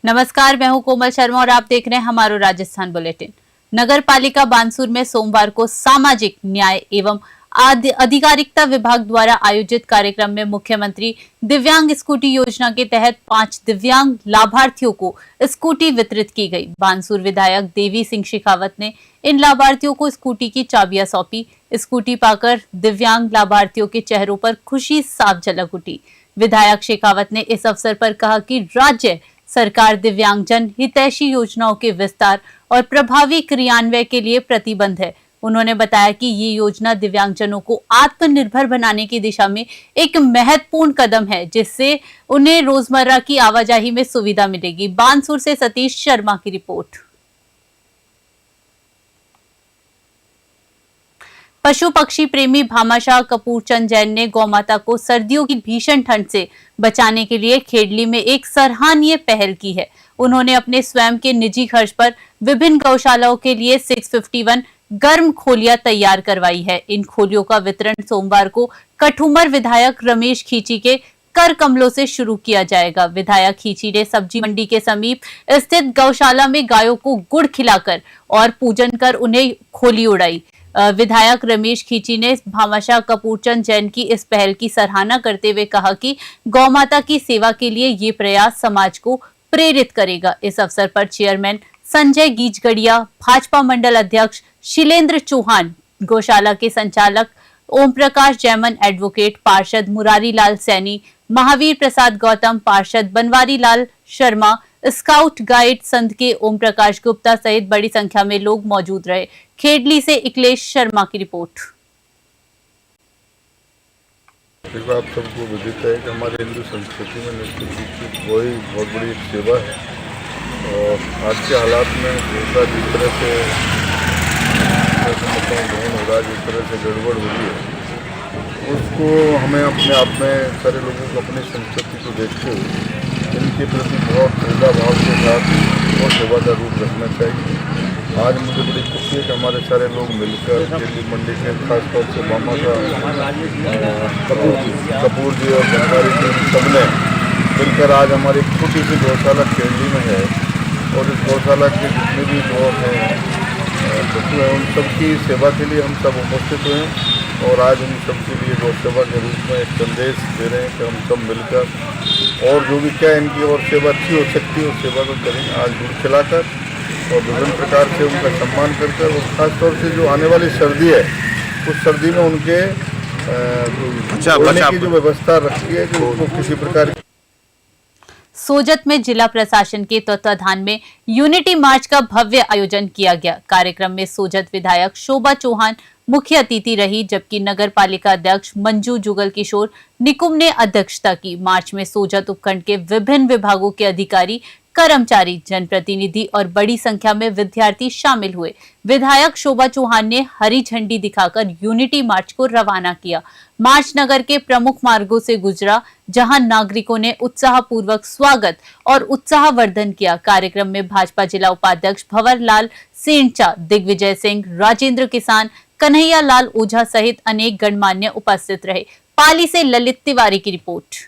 नमस्कार, मैं हूं कोमल शर्मा और आप देख रहे हैं हमारा राजस्थान बुलेटिन। नगर पालिका बानसूर में सोमवार को सामाजिक न्याय एवं अधिकारिता विभाग द्वारा आयोजित कार्यक्रम में मुख्यमंत्री दिव्यांग स्कूटी योजना के तहत 5 दिव्यांग लाभार्थियों को स्कूटी वितरित की गई। बानसूर विधायक देवी सिंह शेखावत ने इन लाभार्थियों को स्कूटी की चाबियां सौंपी। स्कूटी पाकर दिव्यांग लाभार्थियों के चेहरों पर खुशी साफ झलक उठी। विधायक शेखावत ने इस अवसर पर कहा कि राज्य सरकार दिव्यांगजन हितैषी योजनाओं के विस्तार और प्रभावी क्रियान्वयन के लिए प्रतिबद्ध है। उन्होंने बताया कि ये योजना दिव्यांगजनों को आत्मनिर्भर बनाने की दिशा में एक महत्वपूर्ण कदम है, जिससे उन्हें रोजमर्रा की आवाजाही में सुविधा मिलेगी। बानसूर से सतीश शर्मा की रिपोर्ट। पशु पक्षी प्रेमी भामाशाह कपूरचंद जैन ने गौमाता को सर्दियों की भीषण ठंड से बचाने के लिए खेडली में एक सराहनीय पहल की है। उन्होंने अपने स्वयं के निजी खर्च पर विभिन्न गौशालाओं के लिए 651 गर्म खोलियां तैयार करवाई है। इन खोलियों का वितरण सोमवार को कठुमर विधायक रमेश खींची के कर कमलों से शुरू किया जाएगा। विधायक खींची ने सब्जी मंडी के समीप स्थित गौशाला में गायों को गुड़ खिलाकर और पूजन कर उन्हें खोली उड़ाई। विधायक रमेश खींची ने भामाशाह कपूरचंद जैन की इस पहल की सराहना करते हुए कहा कि गौमाता की सेवा के लिए ये प्रयास समाज को प्रेरित करेगा। इस अवसर पर चेयरमैन संजय गीजगढ़िया, भाजपा मंडल अध्यक्ष शिलेंद्र चौहान, गौशाला के संचालक ओम प्रकाश जैमन, एडवोकेट पार्षद मुरारी लाल सैनी, महावीर प्रसाद गौतम, पार्षद बनवारी लाल शर्मा, स्काउट गाइड संत के ओम प्रकाश गुप्ता सहित बड़ी संख्या में लोग मौजूद रहे। खेडली से इकलेश शर्मा की रिपोर्ट। देखो, आप सबको विदित है कि हमारे हिंदू संस्कृति में नृत्य की कोई बहुत बड़ी सेवा है और आज के हालात में ऐसा जिस तरह से ग्रहण हो रहा है, जिस तरह से गड़बड़ हो रही है, उसको हमें अपने आप में सारे लोगों को अपनी संस्कृति को देखते हुए इनके प्रति बहुत श्रद्धा भाव के साथ और सेवा का रूप रखना चाहिए। आज मुझे बड़ी खुशी है कि हमारे सारे लोग मिलकर खेडली मंडी के खासतौर से भामाशाह कपूर जी और बनवारी जी सबने मिलकर आज हमारी छोटी सी गौशाला खेडली में है और इस गौशाला के जितने भी लोग हैं पशु हैं उन सबकी सेवा के लिए हम सब उपस्थित हुए हैं और आज उन सबके लिए गौ सेवा के रूप में एक संदेश दे रहे हैं कि हम सब मिलकर और जो भी क्या इनकी और सेवा अच्छी हो सकती है उस सेवा को करेंगे। आज गुड़ खिलाकर और विभिन्न प्रकार से उनका सम्मान करकर और ख़ासतौर से जो आने वाली सर्दी है उस सर्दी में उनके की जो व्यवस्था रखी है कि उनको किसी प्रकार सोजत में जिला प्रशासन के तत्वाधान में यूनिटी मार्च का भव्य आयोजन किया गया। कार्यक्रम में सोजत विधायक शोभा चौहान मुख्य अतिथि रही, जबकि नगर पालिका अध्यक्ष मंजू जुगल किशोर निकुम ने अध्यक्षता की। मार्च में सोजत उपखंड के विभिन्न विभागों के अधिकारी, कर्मचारी, जनप्रतिनिधि और बड़ी संख्या में विद्यार्थी शामिल हुए। विधायक शोभा चौहान ने हरी झंडी दिखाकर यूनिटी मार्च को रवाना किया। मार्च नगर के प्रमुख मार्गों से गुजरा, जहां नागरिकों ने उत्साहपूर्वक स्वागत और उत्साहवर्धन किया। कार्यक्रम में भाजपा जिला उपाध्यक्ष भंवर लाल सेंचा, दिग्विजय सिंह, राजेंद्र किसान, कन्हैया लाल ओझा सहित अनेक गणमान्य उपस्थित रहे। पाली से ललित तिवारी की रिपोर्ट।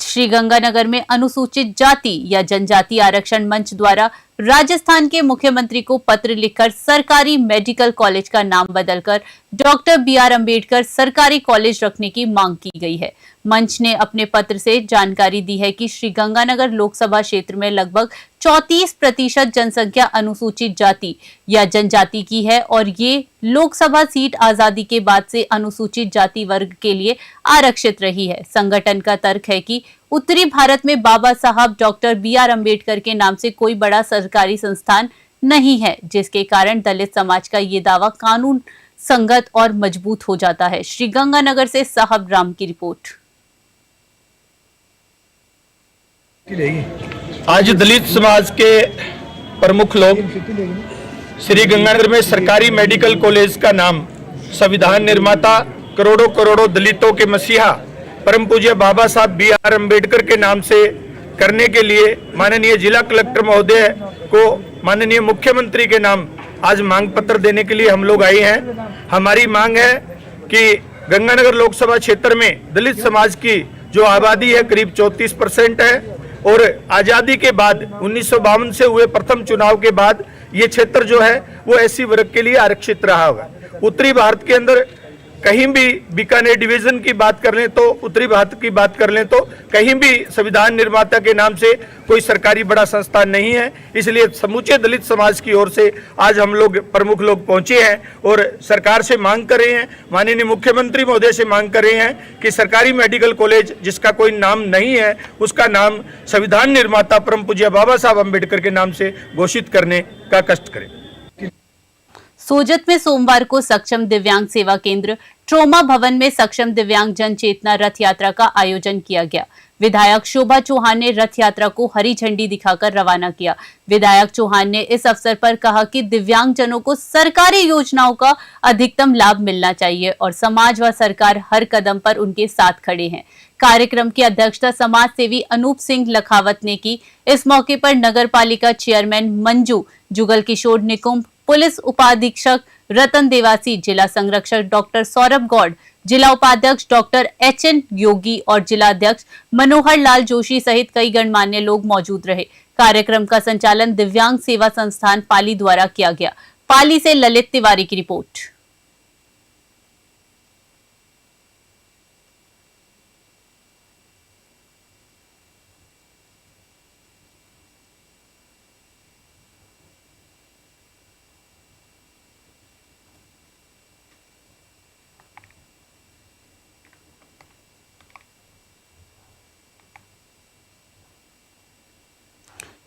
श्रीगंगानगर में अनुसूचित जाति या जनजाति आरक्षण मंच द्वारा राजस्थान के मुख्यमंत्री को पत्र लिखकर सरकारी मेडिकल कॉलेज का नाम बदलकर डॉक्टर बी.आर. अम्बेडकर सरकारी कॉलेज रखने की मांग की गई है। मंच ने अपने पत्र से जानकारी दी है कि श्रीगंगानगर लोकसभा क्षेत्र में लगभग 34% जनसंख्या अनुसूचित जाति या जनजाति की है और ये लोकसभा सीट आजादी के बाद से अनुसूचित जाति वर्ग के लिए आरक्षित रही है। संगठन का तर्क है कि उत्तरी भारत में बाबा साहब डॉक्टर बी.आर. अम्बेडकर के नाम से कोई बड़ा सरकारी संस्थान नहीं है, जिसके कारण दलित समाज का ये दावा कानून संगत और मजबूत हो जाता है। श्रीगंगानगर से साहब राम की रिपोर्ट। आज दलित समाज के प्रमुख लोग श्रीगंगानगर में सरकारी मेडिकल कॉलेज का नाम संविधान निर्माता, करोड़ों करोड़ों दलितों के मसीहा परम पूज्य बाबा साहब बी.आर. अम्बेडकर के नाम से करने के लिए माननीय जिला कलेक्टर महोदय को माननीय मुख्यमंत्री के नाम आज मांग पत्र देने के लिए हम लोग आए हैं। हमारी मांग है कि गंगानगर लोकसभा क्षेत्र में दलित समाज की जो आबादी है करीब 34% है और आज़ादी के बाद 1952 से हुए प्रथम चुनाव के बाद ये क्षेत्र जो है वो एससी वर्ग के लिए आरक्षित रहा हुआ है। उत्तरी भारत के अंदर कहीं भी बीकानेर डिवीजन की बात कर लें तो उत्तरी भारत की बात कर लें तो कहीं भी संविधान निर्माता के नाम से कोई सरकारी बड़ा संस्थान नहीं है। इसलिए समूचे दलित समाज की ओर से आज हम लोग प्रमुख लोग पहुंचे हैं और सरकार से मांग कर रहे हैं, माननीय मुख्यमंत्री महोदय से मांग कर रहे हैं कि सरकारी मेडिकल कॉलेज जिसका कोई नाम नहीं है उसका नाम संविधान निर्माता परम पूज्य बाबा साहब अम्बेडकर के नाम से घोषित करने का कष्ट करें। सोजत में सोमवार को सक्षम दिव्यांग सेवा केंद्र ट्रोमा भवन में सक्षम दिव्यांग जन चेतना रथ यात्रा का आयोजन किया गया। विधायक शोभा चौहान ने रथ यात्रा को हरी झंडी दिखाकर रवाना किया। विधायक चौहान ने इस अवसर पर कहा कि दिव्यांग जनों को सरकारी योजनाओं का अधिकतम लाभ मिलना चाहिए और समाज व सरकार हर कदम पर उनके साथ खड़े हैं। कार्यक्रम की अध्यक्षता समाज सेवी अनूप सिंह लखावत ने की। इस मौके पर नगर पालिका चेयरमैन मंजू, जुगल किशोर निकुंभ, पुलिस उपाधीक्षक रतन देवासी, जिला संरक्षक डॉक्टर सौरभ गौड़, जिला उपाध्यक्ष डॉक्टर एचएन योगी और जिला अध्यक्ष मनोहर लाल जोशी सहित कई गणमान्य लोग मौजूद रहे। कार्यक्रम का संचालन दिव्यांग सेवा संस्थान पाली द्वारा किया गया। पाली से ललित तिवारी की रिपोर्ट।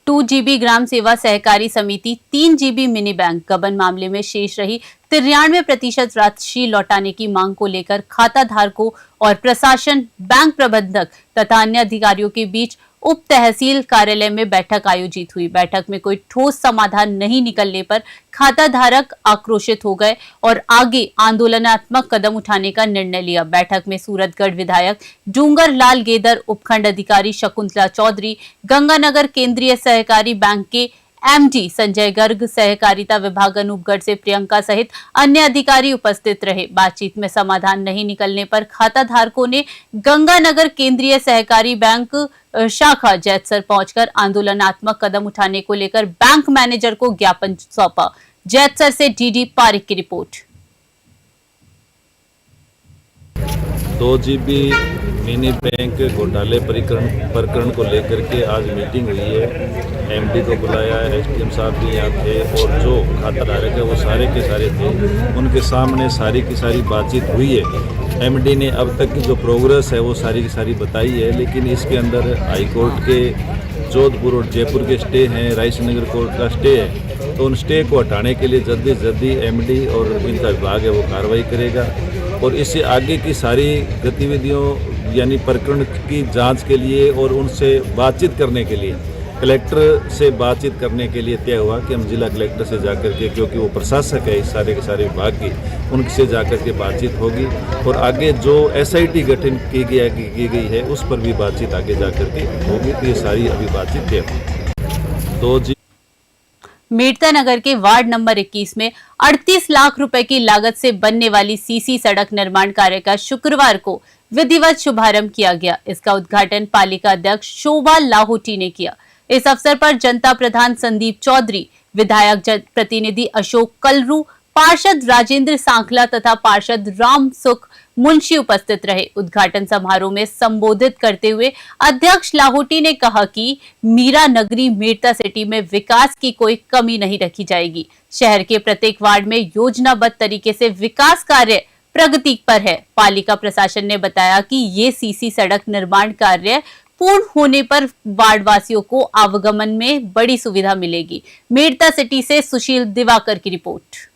टू जीबी ग्राम सेवा सहकारी समिति 3 GB मिनी बैंक गबन मामले में शेष रही 93% राशि लौटाने की मांग को लेकर खाता धारकों और प्रशासन, बैंक प्रबंधक तथा अन्य अधिकारियों के बीच उप तहसील कार्यालय में बैठक आयोजित हुई। बैठक में कोई ठोस समाधान नहीं निकलने पर खाता धारक आक्रोशित हो गए और आगे आंदोलनात्मक कदम उठाने का निर्णय लिया। बैठक में सूरतगढ़ विधायक डूंगर लाल गेदर, उपखंड अधिकारी शकुंतला चौधरी, गंगानगर केंद्रीय सहकारी बैंक के एमडी संजय गर्ग, सहकारिता विभाग अनूपगढ़ से प्रियंका सहित अन्य अधिकारी उपस्थित रहे। बातचीत में समाधान नहीं निकलने पर खाता धारकों ने गंगानगर केंद्रीय सहकारी बैंक शाखा जैतसर पहुंचकर आंदोलनात्मक कदम उठाने को लेकर बैंक मैनेजर को ज्ञापन सौंपा। जैतसर से डीडी पारिक की रिपोर्ट। 2 GB मिनी बैंक घोटाले प्रकरण को लेकर के आज मीटिंग हुई है। एमडी को बुलाया है, एसडीएम साहब भी यहाँ थे और जो खाता धारक है वो सारे के सारे थे। उनके सामने सारी की सारी बातचीत हुई है। एमडी ने अब तक की जो प्रोग्रेस है वो सारी की सारी बताई है, लेकिन इसके अंदर हाई कोर्ट के जोधपुर और जयपुर के स्टे हैं, रायसनगर कोर्ट का स्टे है, तो उन स्टे को हटाने के लिए जल्दी से जल्दी एमडी और इनका विभाग है वो कार्रवाई करेगा और इससे आगे की सारी गतिविधियों यानी प्रकरण की जांच के लिए और उनसे बातचीत करने के लिए कलेक्टर से बातचीत करने के लिए तय हुआ कि हम जिला कलेक्टर से जाकर के, क्योंकि वो प्रशासक है इस सारे के सारे विभाग की, उनसे जाकर के बातचीत होगी और आगे जो एसआईटी गठन की गई है उस पर भी बातचीत आगे जाकर के होगी। तो ये सारी अभी बातचीत तय होगी। तो जी मेड़ता नगर के वार्ड नंबर 21 में 38 लाख रुपए की लागत से बनने वाली सीसी सड़क निर्माण कार्य का शुक्रवार को विधिवत शुभारंभ किया गया। इसका उद्घाटन पालिका अध्यक्ष शोभा लाहौटी ने किया। इस अवसर पर जनता प्रधान संदीप चौधरी, विधायक प्रतिनिधि अशोक कलरू, पार्षद राजेंद्र सांखला तथा पार्षद राम सुख मुंशी उपस्थित रहे। उद्घाटन समारोह में संबोधित करते हुए अध्यक्ष लाहौटी ने कहा कि मीरा नगरी मेड़ता सिटी में विकास की कोई कमी नहीं रखी जाएगी। शहर के प्रत्येक वार्ड में योजनाबद्ध तरीके से विकास कार्य प्रगति पर है। पालिका प्रशासन ने बताया कि ये सीसी सड़क निर्माण कार्य पूर्ण होने पर वार्ड वासियों को आवागमन में बड़ी सुविधा मिलेगी। मेड़ता सिटी से सुशील दिवाकर की रिपोर्ट।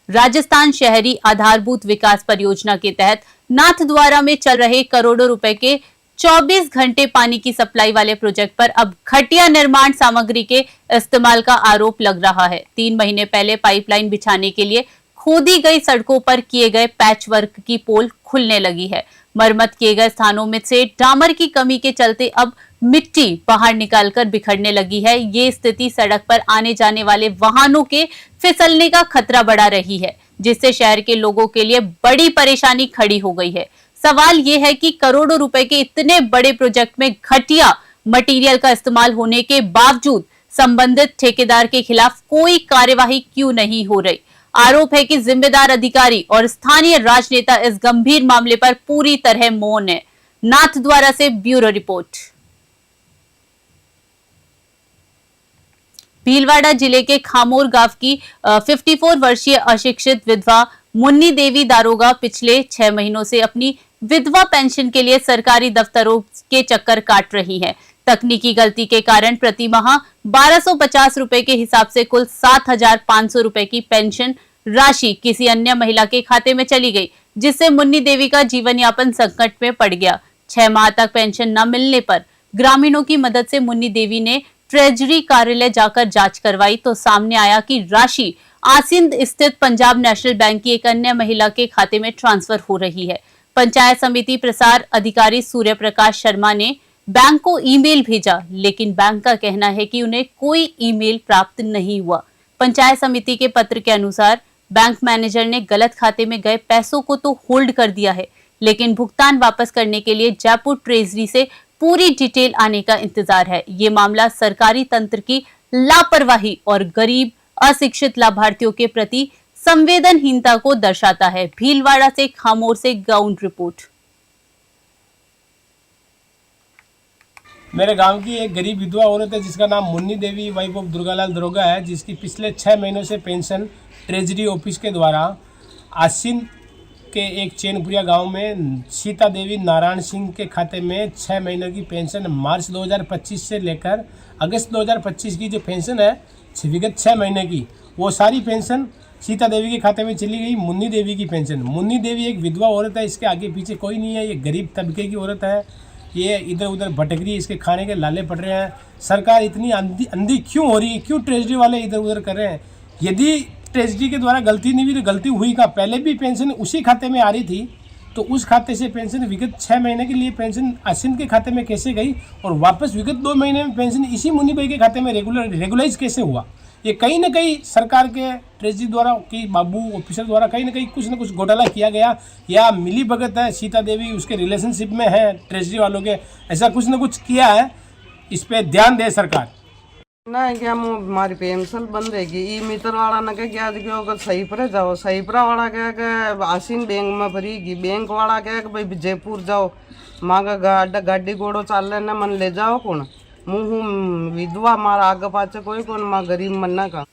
राजस्थान शहरी आधारभूत विकास परियोजना के तहत नाथद्वारा में चल रहे करोड़ों रुपए के 24 घंटे पानी की सप्लाई वाले प्रोजेक्ट पर अब घटिया निर्माण सामग्री के इस्तेमाल का आरोप लग रहा है। 3 महीने पहले पाइपलाइन बिछाने के लिए खोदी गई सड़कों पर किए गए पैच वर्क की पोल खुलने लगी है। मरम्मत किए गए स्थानों में से डामर की कमी के चलते अब मिट्टी बाहर निकालकर बिखरने लगी है। ये स्थिति सड़क पर आने जाने वाले वाहनों के फिसलने का खतरा बढ़ा रही है। जिससे शहर के लोगों के लिए बड़ी परेशानी खड़ी हो गई है। सवाल ये है कि करोड़ों रुपए के इतने बड़े प्रोजेक्ट में घटिया मटेरियल का इस्तेमाल होने के बावजूद संबंधित ठेकेदार के खिलाफ कोई कार्यवाही क्यों नहीं हो रही। आरोप है कि जिम्मेदार अधिकारी और स्थानीय राजनेता इस गंभीर मामले पर पूरी तरह मौन है। नाथद्वारा से ब्यूरो रिपोर्ट। भीलवाड़ा जिले के खामोर गांव की 54 वर्षीय अशिक्षित विधवा मुन्नी देवी दारोगा पिछले 6 महीनों से अपनी विधवा पेंशन के लिए सरकारी दफ्तरों के चक्कर काट रही है। तकनीकी गलती के कारण प्रति माह 1250 रुपए के हिसाब से कुल 7500 रुपए की पेंशन राशि किसी अन्य महिला के खाते में चली गई, जिससे मुन्नी देवी का जीवन यापन संकट में पड़ गया। 6 माह तक पेंशन न मिलने पर ग्रामीणों की मदद से मुन्नी देवी ने ट्रेजरी कार्यालय जाकर जांच करवाई तो सामने आया कि राशि आसिंद स्थित पंजाब नेशनल बैंक की एक अन्य महिला के खाते में ट्रांसफर हो रही है। पंचायत समिति प्रसार अधिकारी सूर्य प्रकाश शर्मा ने बैंक को ईमेल भेजा, लेकिन बैंक का कहना है कि उन्हें कोई ईमेल प्राप्त नहीं हुआ। पंचायत समिति के पत्र के अनुसार बैंक मैनेजर ने गलत खाते में गए पैसों को तो होल्ड कर दिया है, लेकिन भुगतान वापस करने के लिए जयपुर ट्रेजरी से पूरी डिटेल आने का इंतजार है। ये मामला सरकारी तंत्र की लापरवाही और गरीब अशिक्षित लाभार्थियों के प्रति संवेदनहीनता को दर्शाता है। भीलवाड़ा से खामोर से ग्राउंड रिपोर्ट। मेरे गांव की एक गरीब विधवा औरत है जिसका नाम मुन्नी देवी वाइफ ऑफ दुर्गालाल दरोगा है, जिसकी पिछले 6 महीनों से पेंशन ट्रेजरी ऑफिस के द्वारा आसिन के एक चैनपुरिया गांव में सीता देवी नारायण सिंह के खाते में 6 महीनों की पेंशन मार्च 2025 से लेकर अगस्त 2025 की जो पेंशन है विगत 6 महीने की, वो सारी पेंशन सीता देवी के खाते में चली गई। मुन्नी देवी की पेंशन, मुन्नी देवी एक विधवा औरत है, इसके आगे पीछे कोई नहीं है, ये गरीब तबके की औरत है, ये इधर उधर भटक रही है, इसके खाने के लाले पड़ रहे हैं। सरकार इतनी अंधी क्यों हो रही है, क्यों ट्रेजरी वाले इधर उधर कर रहे हैं? यदि ट्रेजरी के द्वारा गलती नहीं हुई तो गलती हुई का पहले भी पेंशन उसी खाते में आ रही थी, तो उस खाते से पेंशन विगत 6 महीने के लिए पेंशन आसिन के खाते में कैसे गई और वापस विगत 2 महीने में पेंशन इसी मुन्नी भाई के खाते में रेगुलाइज कैसे हुआ? ये कहीं ना कहीं सरकार के ट्रेजरी द्वारा की बाबू ऑफिसर द्वारा कहीं ना कहीं कुछ ना कुछ घोटाला किया गया, या मिली भगत है, सीता देवी उसके रिलेशनशिप में है ट्रेजरी वालों के, ऐसा कुछ ना कुछ किया है। इस पे ध्यान दे सरकार। ना क्या हमारी पेंशन बंद रहेगी, ई मित्र वाला ना क्या आज सही पर जाओ, सही पर वाला क्या आसिन बैंक में भरीगी, बैंक वाला क्या भाई जयपुर जाओ, मांगा गाड़ी घोड़ो चाल लेना मन ले जाओ कौन, मुँह विधवा मारा आगे पाचे कोई कौन, माँ गरीब मन्ना का।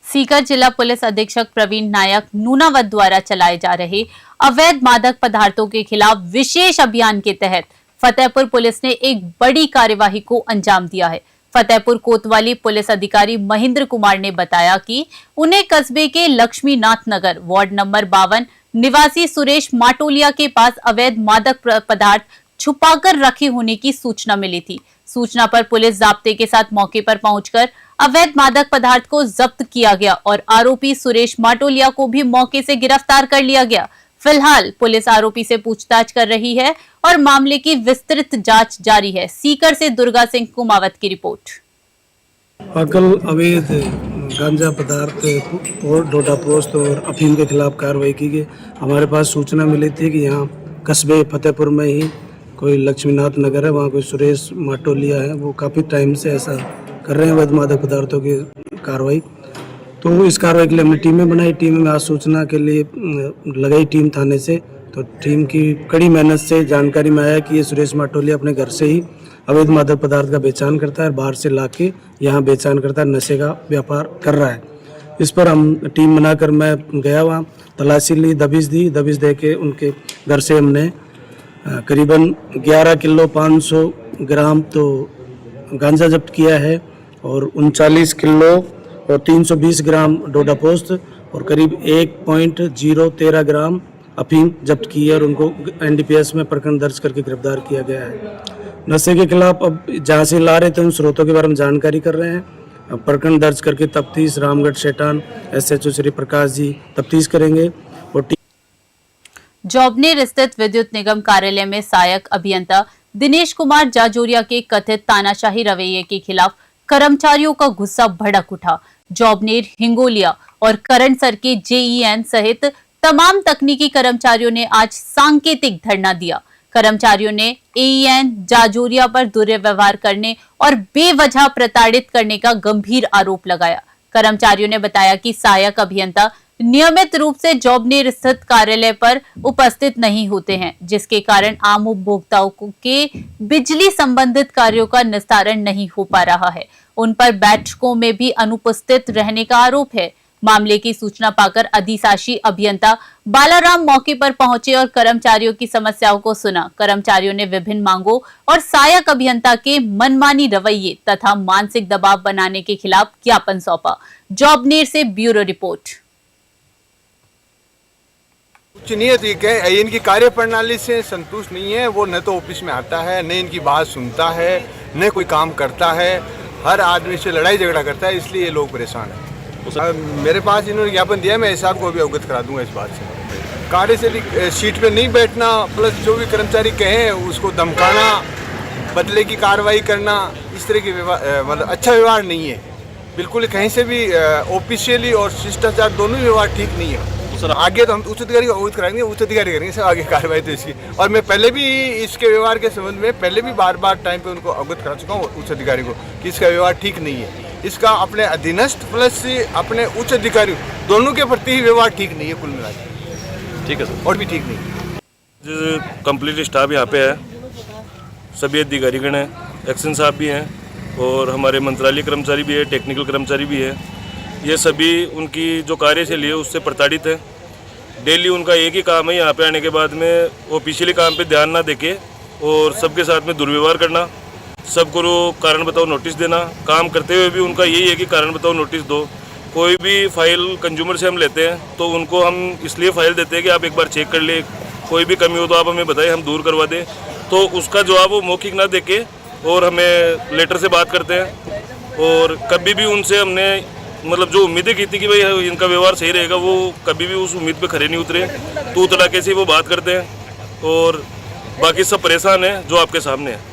सीकर जिला पुलिस अधीक्षक प्रवीण नायक नूनावत द्वारा चलाए जा रहे अवैध मादक पदार्थों के खिलाफ विशेष अभियान के तहत फतेहपुर पुलिस ने एक बड़ी कार्यवाही को अंजाम दिया है। फतेहपुर कोतवाली पुलिस अधिकारी महेंद्र कुमार ने बताया कि उन्हें कस्बे के लक्ष्मीनाथ नगर वार्ड नंबर 52 निवासी सुरेश माटोलिया के पास अवैध मादक पदार्थ छुपाकर रखे होने की सूचना मिली थी। सूचना पर पुलिस जाब्ते के साथ मौके पर पहुंचकर अवैध मादक पदार्थ को जब्त किया गया और आरोपी सुरेश माटोलिया को भी मौके से गिरफ्तार कर लिया गया। फिलहाल पुलिस आरोपी से पूछताछ कर रही है और मामले की विस्तृत जांच जारी है। सीकर से दुर्गा सिंह कुमावत की रिपोर्ट। कल अवैध गांजा पदार्थ और डोडा पोस्त और अफीम के खिलाफ कार्रवाई की गई। हमारे पास सूचना मिली थी कि यहाँ कस्बे फतेहपुर में ही कोई लक्ष्मीनाथ नगर है, वहाँ कोई सुरेश माटोलिया है, वो काफ़ी टाइम से ऐसा कर रहे हैं अवैध मादक पदार्थों की कार्रवाई। तो इस कार्रवाई के लिए हमने टीमें बनाई। टीम में आज सूचना के लिए लगाई टीम थाने से, तो टीम की कड़ी मेहनत से जानकारी में आया कि ये सुरेश माटोलिया अपने घर से ही अवैध मादक पदार्थ का बेचान करता है, बाहर से लाके यहाँ बेचान करता है, नशे का व्यापार कर रहा है। इस पर हम टीम बनाकर मैं गया, वहाँ तलाशी ली, दबिश दी। दबिश दे के उनके घर से हमने करीबन 11 किलो 500 ग्राम तो गांजा जब्त किया है और 39 किलो और 320 ग्राम डोडा पोस्त और करीब 1.013 ग्राम अफीम जब्त की है और उनको एनडीपीएस में प्रकरण दर्ज करके गिरफ्तार किया गया है। नशे के खिलाफ अब जहाँ से ला रहे थे उन स्रोतों के बारे में जानकारी कर रहे हैं। प्रकरण दर्ज करके तफ्तीश रामगढ़ शेटान एसएचओ श्री प्रकाश जी तफ्तीश करेंगे। और जॉबनेर स्थित विद्युत निगम कार्यालय में सहायक अभियंता दिनेश कुमार जाजोरिया के कथित तानाशाही रवैये के खिलाफ कर्मचारियों का गुस्सा भड़क उठा। जॉबनेर, हिंगोलिया और करंट सर के जेईएन सहित तमाम तकनीकी कर्मचारियों ने आज सांकेतिक धरना दिया। कर्मचारियों ने एईएन जाजोरिया पर दुर्व्यवहार करने और बेवजह प्रताड़ित करने का गंभीर आरोप लगाया। कर्मचारियों ने बताया कि सहायक अभियंता नियमित रूप से जॉबनेर स्थित कार्यालय पर उपस्थित नहीं होते हैं, जिसके कारण आम उपभोक्ताओं के बिजली संबंधित कार्यों का निस्तारण नहीं हो पा रहा है। उन पर बैठकों में भी अनुपस्थित रहने का आरोप है। मामले की सूचना पाकर अधिशासी अभियंता बालाराम मौके पर पहुंचे और कर्मचारियों की समस्याओं को सुना। कर्मचारियों ने विभिन्न मांगों और सहायक अभियंता के मनमानी रवैये तथा मानसिक दबाव बनाने के खिलाफ ज्ञापन सौंपा। जॉबनेर से ब्यूरो रिपोर्ट। उच्च नीति है, इनकी कार्य प्रणाली से संतुष्ट नहीं है। वो न तो ऑफिस में आता है, न इनकी बात सुनता है, न कोई काम करता है। हर आदमी से लड़ाई झगड़ा करता है, इसलिए ये लोग परेशान हैं। मेरे पास इन्होंने ज्ञापन दिया, मैं साहब को भी अवगत करा दूंगा इस बात से। कार्य से सीट पे नहीं बैठना, प्लस जो भी कर्मचारी कहें उसको धमकाना, बदले की कार्रवाई करना, इस तरह की मतलब अच्छा व्यवहार नहीं है। बिल्कुल कहीं से भी ऑफिशियली और शिष्टाचार दोनों व्यवहार ठीक नहीं है। आगे तो हम उच्च अधिकारी को अवगत कराएंगे, उच्च अधिकारी करेंगे सर आगे कार्रवाई तो इसकी। और मैं पहले भी इसके व्यवहार के संबंध में पहले भी बार बार टाइम पे उनको अवगत करा चुका हूँ उच्च अधिकारी को कि इसका व्यवहार ठीक नहीं है। इसका अपने अधीनस्थ प्लस अपने उच्च अधिकारी दोनों के प्रति ही व्यवहार ठीक नहीं है कुल मिलाकर। ठीक है सर। और भी ठीक नहीं। जो कंप्लीट स्टाफ यहाँ पे है, सभी अधिकारीगण हैं, एक्शन साहब भी हैं और हमारे मंत्रालय कर्मचारी भी है, टेक्निकल कर्मचारी भी है। ये सभी उनकी जो कार्यशैली है उससे प्रताड़ित है। डेली उनका एक ही काम है यहाँ पे आने के बाद में ऑफिशियली काम पे ध्यान ना देके और सबके साथ में दुर्व्यवहार करना, सबको कारण बताओ नोटिस देना। काम करते हुए भी उनका यही है कि कारण बताओ नोटिस दो। कोई भी फाइल कंज्यूमर से हम लेते हैं तो उनको हम इसलिए फाइल देते हैं कि आप एक बार चेक कर ले, कोई भी कमी हो तो आप हमें बताएं, हम दूर करवा दें। तो उसका जवाब वो मौखिक ना देके और हमें लेटर से बात करते हैं। और कभी भी उनसे हमने मतलब जो उम्मीदें की थी कि भाई इनका व्यवहार सही रहेगा, वो कभी भी उस उम्मीद पे खरे नहीं उतरे। तू तड़ाके से वो बात करते हैं और बाकी सब परेशान है जो आपके सामने है।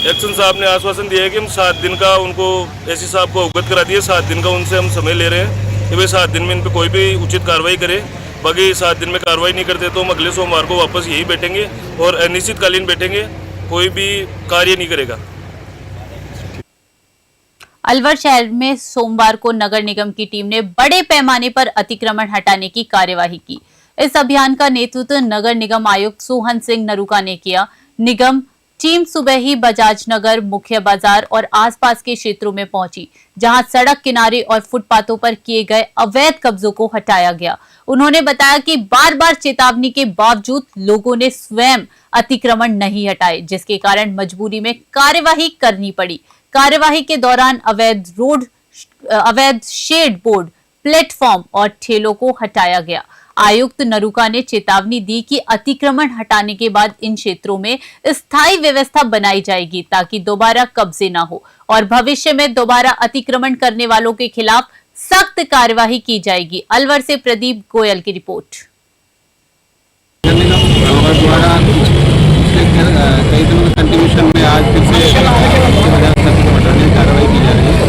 एक्शन साहब ने आश्वासन दिया है कि हम 7 दिन का उनको एसी साहब को अवगत करा दिए। 7 दिन का उनसे हम समय ले रहे हैं कि भाई 7 दिन में इन पर कोई भी उचित कार्रवाई करे। बाकी 7 दिन में कार्रवाई नहीं करते तो हम अगले सोमवार को वापस यही बैठेंगे और अनिश्चितकालीन बैठेंगे, कोई भी कार्य नहीं करेगा। अलवर शहर में सोमवार को नगर निगम की टीम ने बड़े पैमाने पर अतिक्रमण हटाने की कार्यवाही की। इस अभियान का नेतृत्व नगर निगम आयुक्त सोहन सिंह नरूका ने किया। निगम टीम सुबह ही बजाज नगर, मुख्य बाजार और आसपास के क्षेत्रों में पहुंची, जहां सड़क किनारे और फुटपाथों पर किए गए अवैध कब्जों को हटाया गया। उन्होंने बताया कि बार बार चेतावनी के बावजूद लोगों ने स्वयं अतिक्रमण नहीं हटाए, जिसके कारण मजबूरी में कार्यवाही करनी पड़ी। कार्यवाही के दौरान अवैध शेड बोर्ड, प्लेटफॉर्म और ठेलों को हटाया गया। आयुक्त नरूका ने चेतावनी दी कि अतिक्रमण हटाने के बाद इन क्षेत्रों में स्थायी व्यवस्था बनाई जाएगी ताकि दोबारा कब्जे ना हो और भविष्य में दोबारा अतिक्रमण करने वालों के खिलाफ सख्त कार्यवाही की जाएगी। अलवर से प्रदीप गोयल की रिपोर्ट। कई दिनों के कंटिन्यूशन में आज फिर से हटाने की कार्रवाई की जा रही है।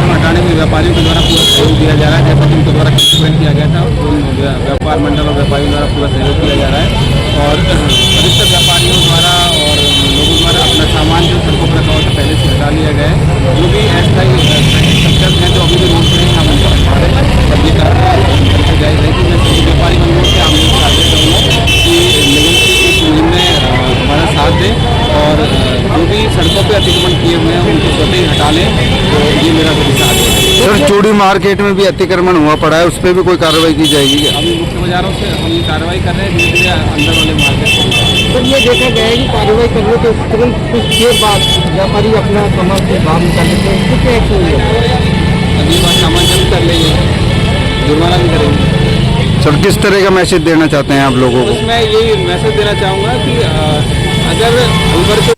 हटाने में व्यापारियों के द्वारा पूरा सहयोग दिया जा रहा है, जैसा कि उनके द्वारा एक्सप्लेन किया गया था। व्यापार मंडल और व्यापारियों द्वारा पूरा सहयोग किया जा रहा है और अधिकतर व्यापारियों द्वारा और लोगों द्वारा अपना सामान जो सड़कों पर रखा हुआ था पहले से हटा लिया गया है। जो भी अस्थायी स्ट्रक्चर्स हैं जो अभी भी रोड पर हम उनको हटा रहे हैं और ये कार्रवाई जारी रहेगी। मैं सभी व्यापारी बंधुओं से आमने आग्रह करूँगा कि निगम की इस मुहिम में हमारा साथ दें और जो भी सड़कों पर अतिक्रमण किए हुए हैं उनको स्वतः ही हटा लें। तो ये मेरा साथ है। सर चूड़ी मार्केट में भी अतिक्रमण हुआ पड़ा है, उस पर भी कोई कार्रवाई की जाएगी क्या? अभी मुख्य बाजारों से हम ये कार्रवाई कर रहे हैं, धीरे धीरे अंदर वाले मार्केट। सर ये देखा गया है कि कार्रवाई करने के तुरंत कुछ देर बाद व्यापारी अपना सामान से बाहर निकाल लेते हैं, कितने एक्शन हुए? अगली बार सामान जब्त कर लेंगे, जुर्माना भी करेंगे। सर किस तरह का मैसेज देना चाहते हैं आप लोगों को? मैं यही मैसेज देना चाहूँगा कि अगर अलवर के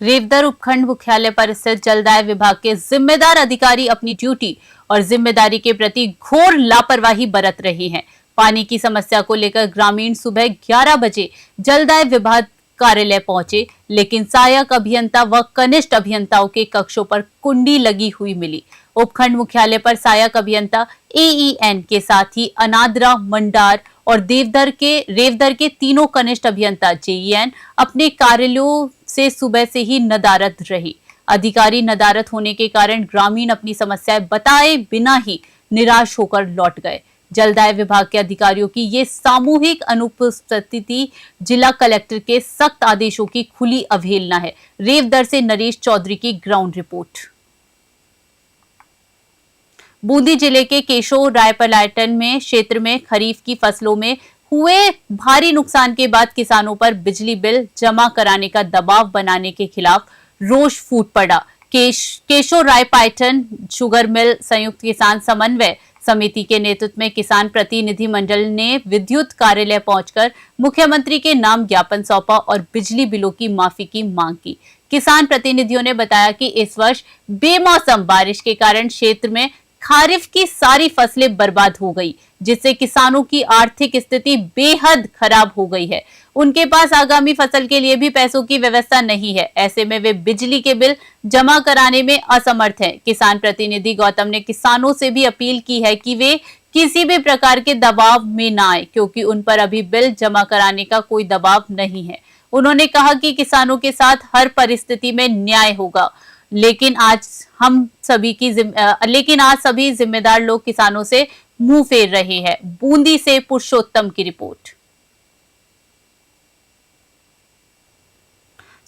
रेवदर उपखंड मुख्यालय पर स्थित जलदाय विभाग के जिम्मेदार अधिकारी अपनी ड्यूटी और जिम्मेदारी के प्रति घोर लापरवाही बरत रहे हैं। पानी की समस्या को लेकर ग्रामीण सुबह 11 बजे जलदाय विभाग कार्यालय पहुंचे, लेकिन सहायक अभियंता व कनिष्ठ अभियंताओं के कक्षों पर कुंडी लगी हुई मिली। उपखंड मुख्यालय पर सहायक अभियंता AEN के साथ ही अनादरा, मंडार और रेवदर के तीनों कनिष्ठ अभियंता JEN अपने कार्यालयों से सुबह से ही नदारद रही। अधिकारी नदारद होने के कारण ग्रामीण अपनी समस्याएं बताए बिना ही निराश होकर लौट गए। जलदाय विभाग के अधिकारियों की ये सामूहिक अनुपस्थिति जिला कलेक्टर के सख्त आदेशों की खुली अवहेलना है। रेवदर से नरेश चौधरी की ग्राउंड रिपोर्ट। बूंदी जिले के केशोर रायपलाटन में क्षेत्र में खरीफ की फसलों में हुए भारी नुकसान के बाद किसानों पर बिजली बिल जमा कराने का दबाव बनाने के खिलाफ रोष फूट पड़ा। केशोर रायपाटन शुगर मिल संयुक्त किसान समन्वय समिति के नेतृत्व में किसान प्रतिनिधि मंडल ने विद्युत कार्यालय पहुंचकर मुख्यमंत्री के नाम ज्ञापन सौंपा और बिजली बिलों की माफी की मांग की। किसान प्रतिनिधियों ने बताया कि इस वर्ष बेमौसम बारिश के कारण क्षेत्र में खरीफ की सारी फसलें बर्बाद हो गई, जिससे किसानों की आर्थिक स्थिति बेहद खराब हो गई है। उनके पास आगामी फसल के लिए भी पैसों की व्यवस्था नहीं है। ऐसे में वे बिजली के बिल जमा कराने में असमर्थ हैं। किसान प्रतिनिधि गौतम ने किसानों से भी अपील की है कि वे किसी भी प्रकार के दबाव में ना आए, क्योंकि उन पर अभी बिल जमा कराने का कोई दबाव नहीं है। उन्होंने कहा कि किसानों के साथ हर परिस्थिति में न्याय होगा, लेकिन आज सभी जिम्मेदार लोग किसानों से मुंह फेर रहे हैं। बूंदी से पुरुषोत्तम की रिपोर्ट।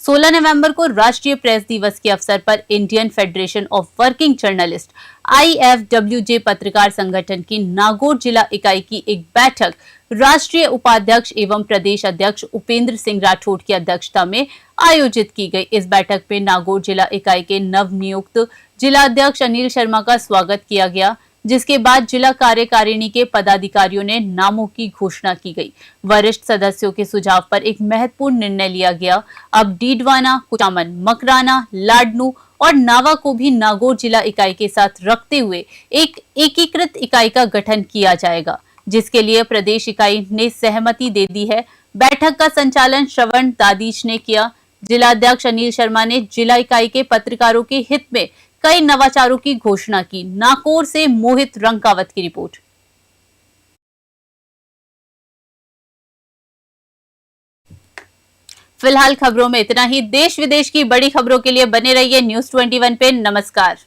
16 नवंबर को राष्ट्रीय प्रेस दिवस के अवसर पर Indian federation of working journalist IFWJ पत्रकार संगठन की नागौर जिला इकाई की एक बैठक राष्ट्रीय उपाध्यक्ष एवं प्रदेश अध्यक्ष उपेंद्र सिंह राठौड़ की अध्यक्षता में आयोजित की गई। इस बैठक में नागौर जिला इकाई के नवनियुक्त जिला अध्यक्ष अनिल शर्मा का स्वागत किया गया, जिसके बाद जिला कार्यकारिणी के पदाधिकारियों ने नामों की घोषणा की गई। वरिष्ठ सदस्यों के सुझाव पर एक महत्वपूर्ण निर्णय लिया गया। अब डीडवाना, कुचामन, मकराना, लाडनू और नावा को भी नागौर जिला इकाई के साथ रखते हुए एक एकीकृत इकाई का गठन किया जाएगा, जिसके लिए प्रदेश इकाई ने सहमति दे दी है। बैठक का संचालन श्रवण दादीश ने किया। जिलाध्यक्ष अनिल शर्मा ने जिला इकाई के पत्रकारों के हित में कई नवाचारों की घोषणा की। नागौर से मोहित रंकावत की रिपोर्ट। फिलहाल खबरों में इतना ही। देश विदेश की बड़ी खबरों के लिए बने रहिए News 21 पे। नमस्कार।